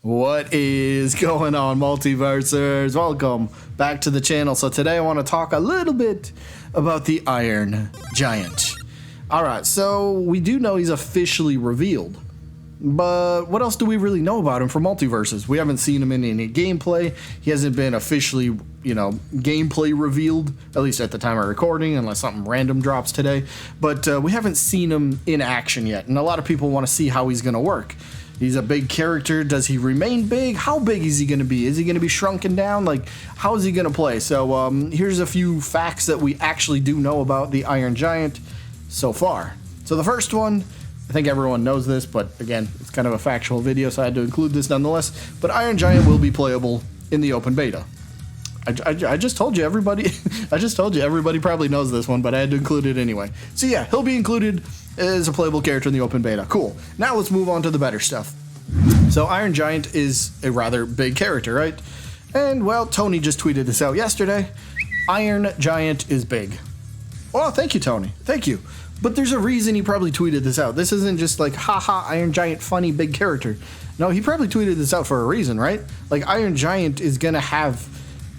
What is going on, Multiversers? Welcome back to the channel. So today I want to talk a little bit about the Iron Giant. Alright, so we do know he's officially revealed. But what else do we really know about him for Multiversus? We haven't seen him in any gameplay. He hasn't been officially, gameplay revealed, at least at the time of recording, unless something random drops today. But we haven't seen him in action yet, and a lot of people want to see how he's going to work. He's a big character. Does he remain big? How big is he going to be? Is he going to be shrunken down? Like, how is he going to play? So here's a few facts that we actually do know about the Iron Giant so far. So the first one, I think everyone knows this, but again, it's kind of a factual video, so I had to include this nonetheless. But Iron Giant will be playable in the open beta. I just told you everybody. I just told you everybody probably knows this one, but I had to include it anyway. So yeah, he'll be included as a playable character in the open beta. Cool. Now let's move on to the better stuff. So Iron Giant is a rather big character, right? And well, Tony just tweeted this out yesterday. Iron Giant is big. Well, thank you, Tony. Thank you. But there's a reason he probably tweeted this out. This isn't just like, haha, Iron Giant, funny, big character. No, he probably tweeted this out for a reason, right? Like, Iron Giant is going to have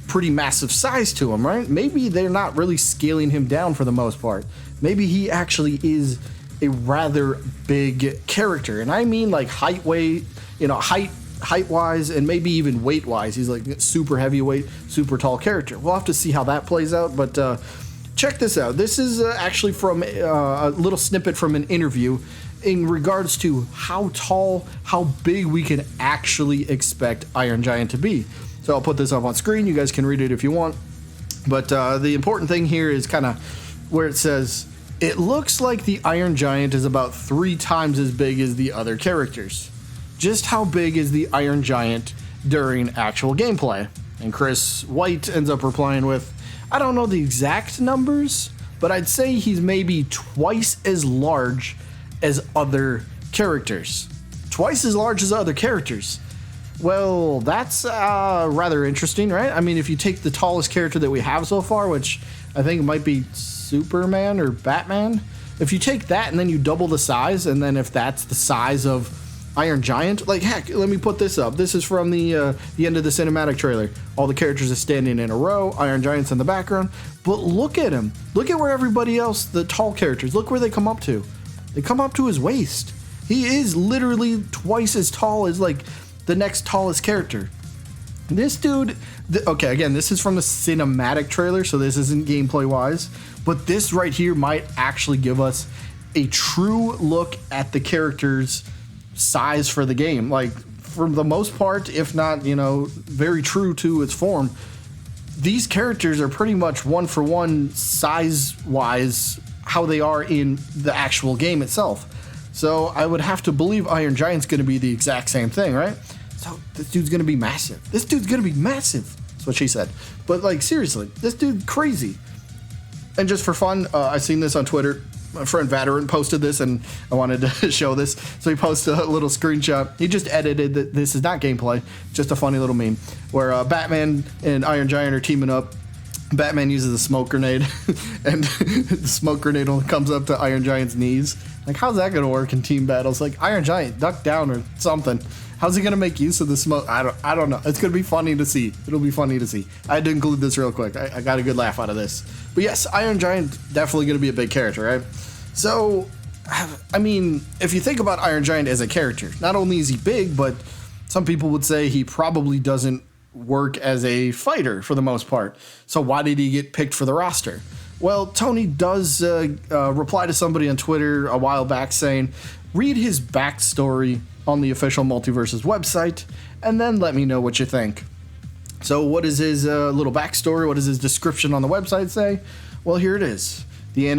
pretty massive size to him, right? Maybe they're not really scaling him down for the most part. Maybe he actually is a rather big character. And I mean like height-wise, and maybe even weight-wise. He's like super heavyweight, super tall character. We'll have to see how that plays out, but check this out. This is actually from a little snippet from an interview in regards to how tall, how big we can actually expect Iron Giant to be. So I'll put this up on screen. You guys can read it if you want. But the important thing here is kind of where it says, it looks like the Iron Giant is about 3 times as big as the other characters. Just how big is the Iron Giant during actual gameplay? And Chris White ends up replying with, I don't know the exact numbers, but I'd say he's maybe twice as large as other characters. Twice as large as other characters. Well, that's rather interesting, right? I mean, if you take the tallest character that we have so far, which I think might be Superman or Batman, if you take that and then you double the size, and then if that's the size of Iron Giant, like, heck, let me put this up. This is from the end of the cinematic trailer. All the characters are standing in a row, Iron Giant's in the background, but look at him. Look at where everybody else, the tall characters, look where they come up to. They come up to his waist. He is literally twice as tall as, like, the next tallest character. This dude, okay, again, this is from the cinematic trailer, so this isn't gameplay wise, but this right here might actually give us a true look at the character's size for the game. Like, for the most part, if not, very true to its form, these characters are pretty much one for one size wise how they are in the actual game itself. So I would have to believe Iron Giant's going to be the exact same thing, right? So this dude's going to be massive. This dude's going to be massive. That's what she said. But like, seriously, this dude's crazy. And just for fun, I seen this on Twitter. My friend Veteran posted this, and I wanted to show this. So he posted a little screenshot. He just edited that. This is not gameplay, just a funny little meme where Batman and Iron Giant are teaming up. Batman uses a smoke grenade, and the smoke grenade only comes up to Iron Giant's knees. Like, how's that gonna work in team battles? Like, Iron Giant, duck down or something. How's he gonna make use of the smoke? I don't know. It's gonna be funny to see. It'll be funny to see. I had to include this real quick. I got a good laugh out of this. But yes, Iron Giant definitely gonna be a big character, right? So, I mean, if you think about Iron Giant as a character, not only is he big, but some people would say he probably doesn't work as a fighter for the most part. So why did he get picked for the roster? Well, Tony does reply to somebody on Twitter a while back saying, read his backstory on the official Multiversus website, and then let me know what you think. So what is his little backstory? What does his description on the website say? Well, here it is. The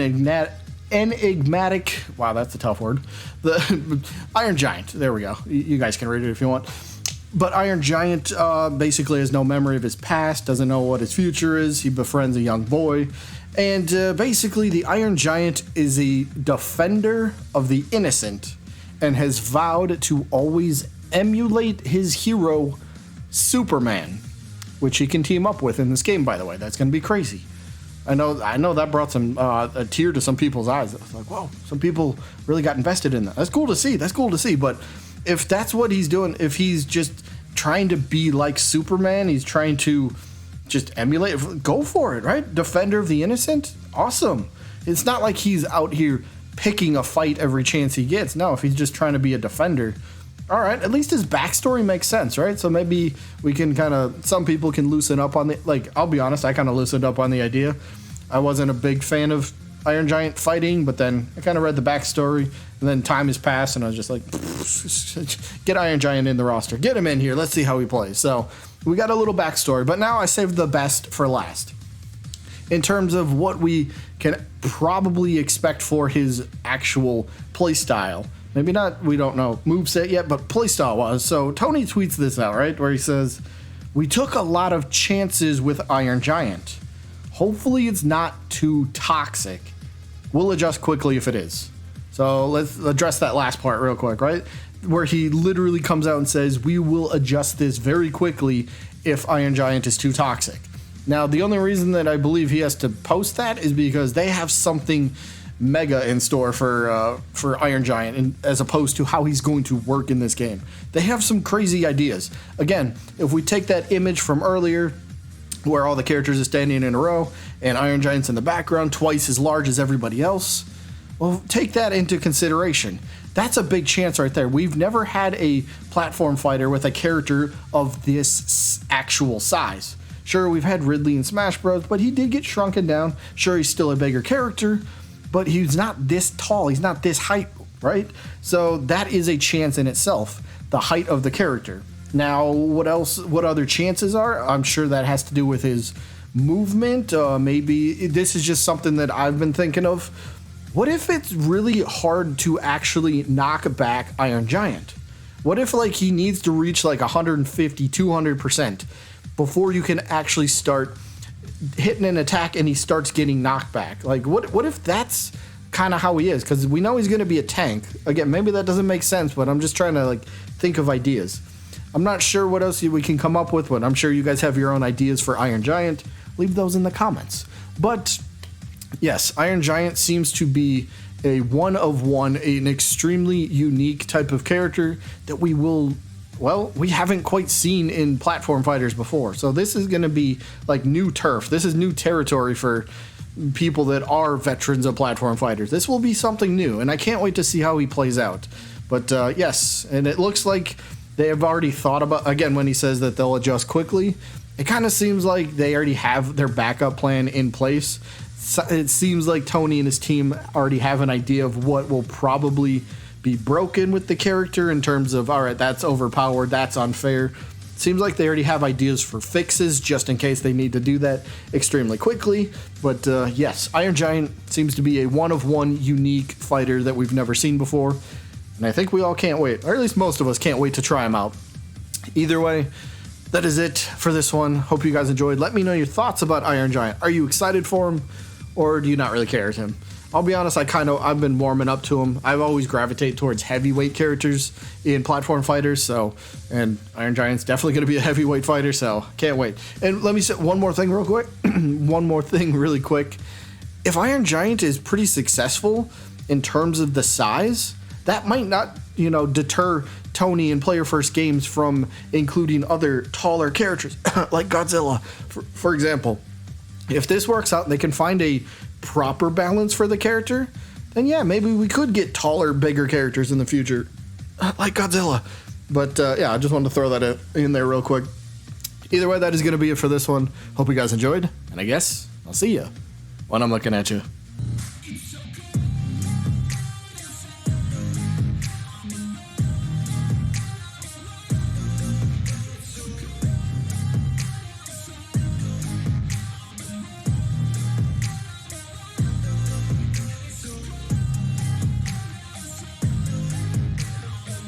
enigmatic, wow, that's a tough word. The Iron Giant, there we go. You guys can read it if you want. But Iron Giant basically has no memory of his past, doesn't know what his future is. He befriends a young boy. And basically, the Iron Giant is a defender of the innocent and has vowed to always emulate his hero, Superman, which he can team up with in this game, by the way. That's going to be crazy. I know that brought some a tear to some people's eyes. I was like, whoa, some people really got invested in that. That's cool to see. But if that's what he's doing, if he's just trying to be like Superman. He's trying to just emulate. Go for it, right? Defender of the innocent? Awesome. It's not like he's out here picking a fight every chance he gets. No, if he's just trying to be a defender. All right, at least his backstory makes sense, right? So maybe we can some people can loosen up on I'll be honest, I kind of loosened up on the idea. I wasn't a big fan of Iron Giant fighting, but then I kind of read the backstory, and then time has passed, and I was just like, get Iron Giant in the roster. Get him in here. Let's see how he plays. So we got a little backstory, but now I saved the best for last. In terms of what we can probably expect for his actual playstyle. Maybe not, we don't know moveset yet, but playstyle was. So Tony tweets this out, right? Where he says, "We took a lot of chances with Iron Giant. Hopefully it's not too toxic. We'll adjust quickly if it is." So let's address that last part real quick, right? Where he literally comes out and says, "We will adjust this very quickly if Iron Giant is too toxic." Now, the only reason that I believe he has to post that is because they have something mega in store for Iron Giant, and as opposed to how he's going to work in this game. They have some crazy ideas. Again, if we take that image from earlier where all the characters are standing in a row and Iron Giant's in the background, twice as large as everybody else, well, take that into consideration. That's a big chance right there. We've never had a platform fighter with a character of this actual size. Sure, we've had Ridley in Smash Bros, but he did get shrunken down. Sure, he's still a bigger character, but he's not this tall. He's not this height, right? So that is a chance in itself, the height of the character. Now, what else? What other chances are? I'm sure that has to do with his movement. Maybe this is just something that I've been thinking of. What if it's really hard to actually knock back Iron Giant? What if he needs to reach 150, 200% before you can actually start hitting an attack and he starts getting knocked back? What if that's kind of how he is? Because we know he's going to be a tank. Again, maybe that doesn't make sense, but I'm just trying to think of ideas. I'm not sure what else we can come up with, but I'm sure you guys have your own ideas for Iron Giant. Leave those in the comments. But yes, Iron Giant seems to be a one of one, an extremely unique type of character that we haven't quite seen in platform fighters before. So this is going to be new turf. This is new territory for people that are veterans of platform fighters. This will be something new, and I can't wait to see how he plays out. But yes, and it looks like they have already thought about, again, when he says that they'll adjust quickly, it kind of seems like they already have their backup plan in place. It seems like Tony and his team already have an idea of what will probably be broken with the character in terms of, all right, that's overpowered, that's unfair. Seems like they already have ideas for fixes just in case they need to do that extremely quickly. But yes, Iron Giant seems to be a one-of-one unique fighter that we've never seen before. And I think we all can't wait, or at least most of us can't wait to try him out. Either way, that is it for this one. Hope you guys enjoyed. Let me know your thoughts about Iron Giant. Are you excited for him, or do you not really care to him? I'll be honest, I've been warming up to him. I've always gravitated towards heavyweight characters in platform fighters, and Iron Giant's definitely going to be a heavyweight fighter, so can't wait. And let me say one more thing real quick. One more thing really quick. If Iron Giant is pretty successful in terms of the size, that might not, deter Tony in Player First Games from including other taller characters, like Godzilla, for example. If this works out and they can find a proper balance for the character, then yeah, maybe we could get taller, bigger characters in the future, like Godzilla. But yeah, I just wanted to throw that in there real quick. Either way, that is going to be it for this one. Hope you guys enjoyed, and I guess I'll see you when I'm looking at you.